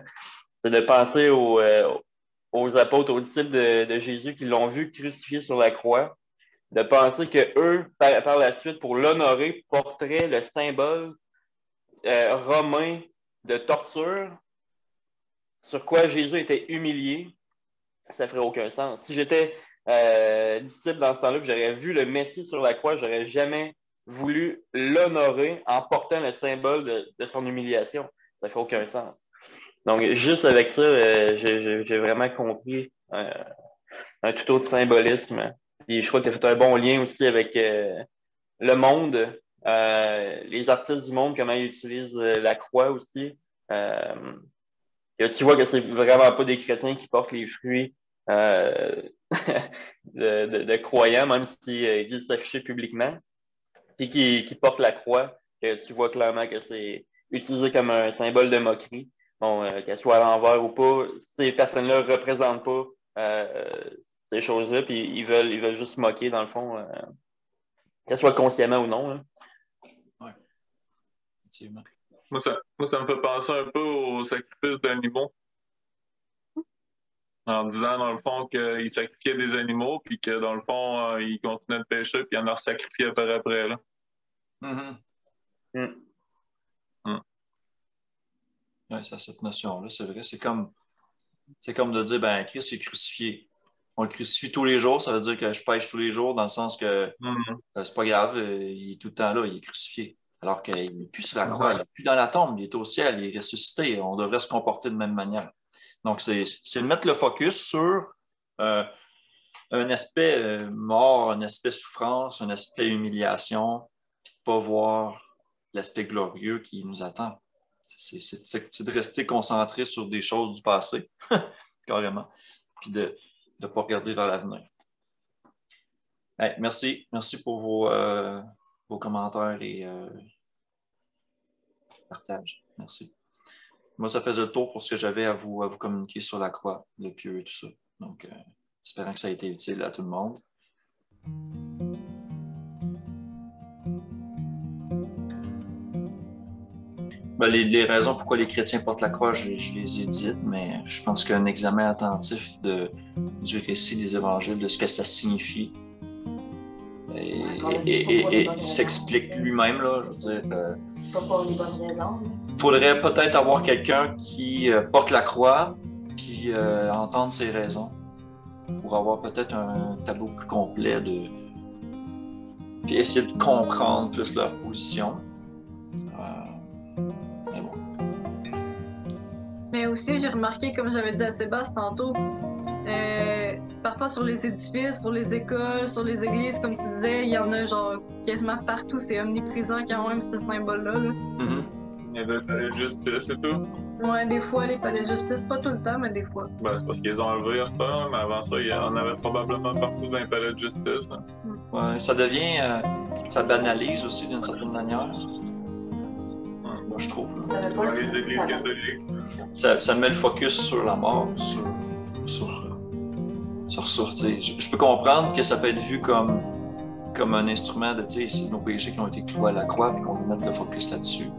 C'est de penser aux apôtres, aux disciples de Jésus qui l'ont vu crucifié sur la croix, de penser qu'eux, par la suite, pour l'honorer, porteraient le symbole romain de torture, sur quoi Jésus était humilié, ça ferait aucun sens. Si j'étais disciple dans ce temps-là, que j'aurais vu le Messie sur la croix, j'aurais jamais voulu l'honorer en portant le symbole de son humiliation. Ça fait aucun sens. Donc, juste avec ça, j'ai vraiment compris un tout autre symbolisme. Puis je crois que tu as fait un bon lien aussi avec le monde, les artistes du monde, comment ils utilisent la croix aussi. Tu vois que c'est vraiment pas des chrétiens qui portent les fruits de croyants, même s'ils disent s'afficher publiquement, puis qui portent la croix, que tu vois clairement que c'est utilisé comme un symbole de moquerie. Bon, qu'elle soit à l'envers ou pas, ces personnes-là ne représentent pas ces choses-là, puis ils veulent juste moquer, dans le fond, qu'elle soit consciemment ou non. Oui, effectivement. Moi, ça me fait penser un peu au sacrifice d'animaux. En disant, dans le fond, qu'ils sacrifiaient des animaux, puis que, dans le fond, ils continuaient de pêcher, puis ils en sacrifiaient par après. Là. Oui, c'est cette notion-là, c'est vrai. C'est comme de dire, ben Christ est crucifié. On le crucifie tous les jours, ça veut dire que je pêche tous les jours, dans le sens que c'est pas grave, il est tout le temps là, il est crucifié. Alors qu'il n'est plus sur la croix, il n'est plus dans la tombe, il est au ciel, il est ressuscité. On devrait se comporter de même manière. Donc, c'est de mettre le focus sur un aspect mort, un aspect souffrance, un aspect humiliation, puis de ne pas voir l'aspect glorieux qui nous attend. C'est de rester concentré sur des choses du passé, carrément, puis de ne pas regarder vers l'avenir. Hey, merci pour vos commentaires et partage. Merci. Moi, ça faisait le tour pour ce que j'avais à vous communiquer sur la croix, le pieux et tout ça. Donc, espérant que ça a été utile à tout le monde. Ben, les raisons pourquoi les chrétiens portent la croix, je les ai dites, mais je pense qu'un examen attentif du récit des évangiles, de ce que ça signifie, et s'explique lui-même, là, je veux dire. Pas pour les bonnes raisons. Il faudrait peut-être avoir quelqu'un qui porte la croix, puis entendre ses raisons, pour avoir peut-être un tableau plus complet, puis essayer de comprendre plus leur position. Mais bon. Mais aussi, j'ai remarqué, comme j'avais dit à Sébastien tantôt, parfois sur les édifices, sur les écoles, sur les églises, comme tu disais, il y en a genre quasiment partout, c'est omniprésent quand même ce symbole-là. Là. Il y a des palais de justice et tout. Ouais, des fois, les palais de justice, pas tout le temps, mais des fois. Ben, c'est parce qu'ils ont enlevé à ce temps, mais avant ça, il y en avait probablement partout dans les palais de justice. Hein. Ouais, ça devient, ça banalise aussi d'une certaine manière. Moi, je trouve. Dans les églises catholiques. Ça met le focus sur la mort, sur ça. Je peux comprendre que ça peut être vu comme un instrument de, c'est nos péchés qui ont été cloués à la croix et qu'on veut mettre le focus là-dessus.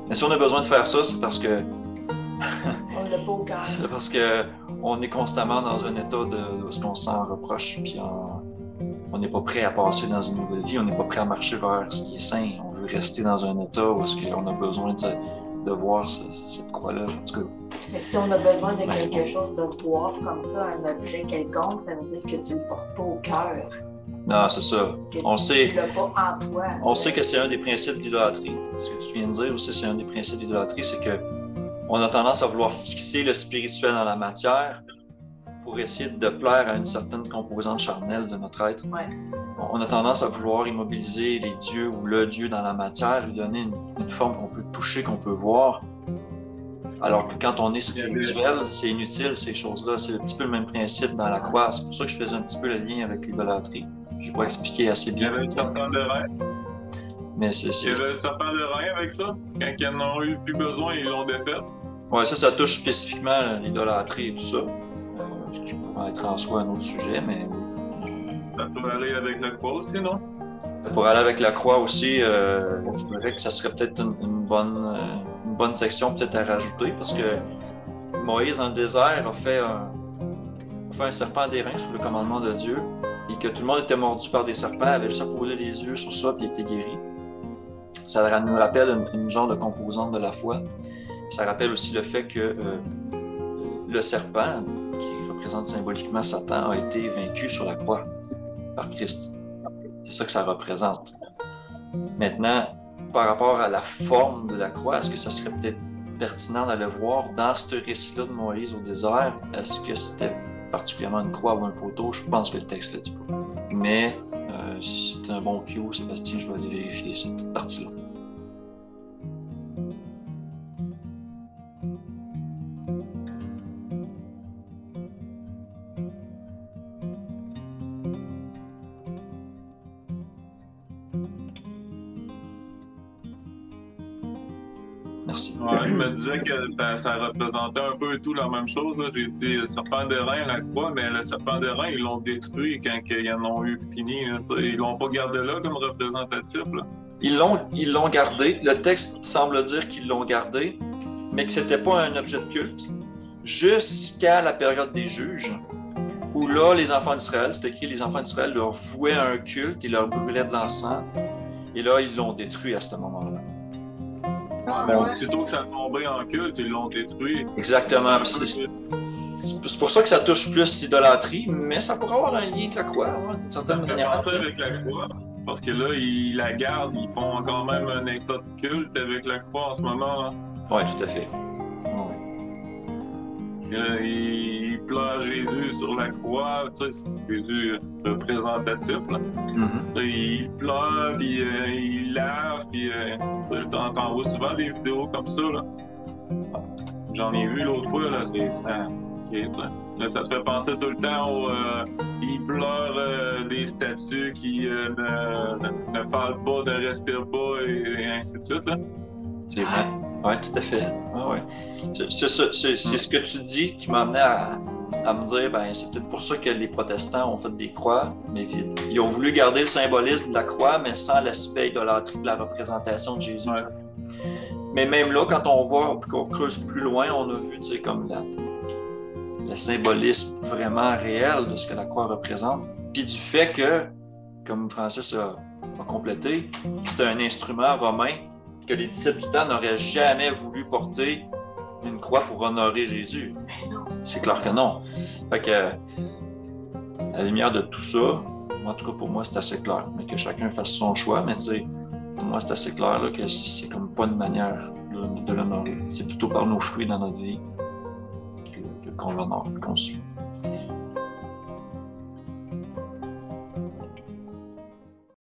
Mais si on a besoin de faire ça, c'est parce que c'est parce qu'on est constamment dans un état de ce qu'on se sent en reproche puis on n'est pas prêt à passer dans une nouvelle vie, on n'est pas prêt à marcher vers ce qui est sain. On veut rester dans un état où est-ce qu'on a besoin de voir cette croix-là. En tout cas, mais si on a besoin de quelque chose de voir comme ça, un objet quelconque, ça veut dire que tu ne le portes pas au cœur. Non, c'est ça. On sait, tu l'as pas en toi. On sait que c'est un des principes de l'idolâtrie. Ce que tu viens de dire aussi, c'est un des principes de l'idolâtrie, c'est qu'on a tendance à vouloir fixer le spirituel dans la matière pour essayer de plaire à une certaine composante charnelle de notre être. Ouais. On a tendance à vouloir immobiliser les dieux ou le Dieu dans la matière, lui donner une forme qu'on peut toucher, qu'on peut voir. Alors que quand on est spirituel, c'est inutile ces choses-là. C'est un petit peu le même principe dans la croix. C'est pour ça que je faisais un petit peu le lien avec l'idolâtrie. Je n'ai pas expliqué assez bien. Il y avait le serpent de rein. Mais il y avait le serpent de rein avec ça. Quand ils n'en ont eu plus besoin, ils l'ont défait. Oui, ça touche spécifiquement l'idolâtrie et tout ça. Ce qui pourrait être en soi un autre sujet, mais oui. Ça pourrait aller avec la croix aussi, non? Ça pourrait aller avec la croix aussi. Je dirais que ça serait peut-être une bonne section peut-être à rajouter, parce que Moïse, dans le désert, a fait un serpent d'airain sous le commandement de Dieu, et que tout le monde était mordu par des serpents, avait juste à poser les yeux sur ça, puis il était guéri. Ça nous rappelle une genre de composante de la foi. Ça rappelle aussi le fait que le serpent, qui représente symboliquement Satan, a été vaincu sur la croix par Christ. C'est ça que ça représente. Maintenant, par rapport à la forme de la croix, est-ce que ça serait peut-être pertinent d'aller voir dans ce récit-là de Moïse au désert, est-ce que c'était particulièrement une croix ou un poteau? Je pense que le texte ne le dit pas. Mais si c'est un bon cue, Sébastien, je vais aller vérifier cette petite partie-là. Merci. Ouais, je me disais que ça représentait un peu tout la même chose. Là. J'ai dit le serpent d'airain, la croix, mais le serpent d'airain, ils l'ont détruit quand ils en ont eu fini. Là. Ils l'ont pas gardé là comme représentatif. Là. Ils l'ont gardé. Le texte semble dire qu'ils l'ont gardé, mais que c'était pas un objet de culte jusqu'à la période des juges, où là, les enfants d'Israël, c'est écrit, les enfants d'Israël leur vouaient un culte, ils leur brûlaient de l'encens, et là, ils l'ont détruit à ce moment-là. Mais aussitôt que ça a tombé en culte, ils l'ont détruit. Exactement. C'est pour ça que ça touche plus l'idolâtrie, mais ça pourrait avoir un lien avec la croix, d'une certaine manière. Avec la croix, parce que là, ils la gardent, ils font quand même un état de culte avec la croix en ce moment. Oui, tout à fait. Il pleure Jésus sur la croix, tu sais, c'est Jésus représentatif. Là. Il pleure, puis il lave, puis t'en vois souvent des vidéos comme ça. Là. J'en ai vu l'autre fois, là, c'est ça. Là, ça te fait penser tout le temps au il pleure des statues qui ne parlent pas, ne respirent pas, et ainsi de suite. Là. C'est vrai. Oui, tout à fait. Ouais. C'est ce que tu dis qui m'a amené à me dire, ben c'est peut-être pour ça que les protestants ont fait des croix, mais ils ont voulu garder le symbolisme de la croix, mais sans l'aspect idolâtrique de la représentation de Jésus. Ouais. Mais même là, quand on voit, qu'on creuse plus loin, on a vu, tu sais, comme le symbolisme vraiment réel de ce que la croix représente, puis du fait que, comme Francis a complété, c'était un instrument romain que les disciples du temps n'auraient jamais voulu porter une croix pour honorer Jésus. C'est clair que non. Fait que, à la lumière de tout ça, en tout cas pour moi, c'est assez clair. Mais que chacun fasse son choix, mais tu sais, pour moi, c'est assez clair là, que c'est comme pas une manière de l'honorer. C'est plutôt par nos fruits dans notre vie qu'on l'honore, qu'on suit.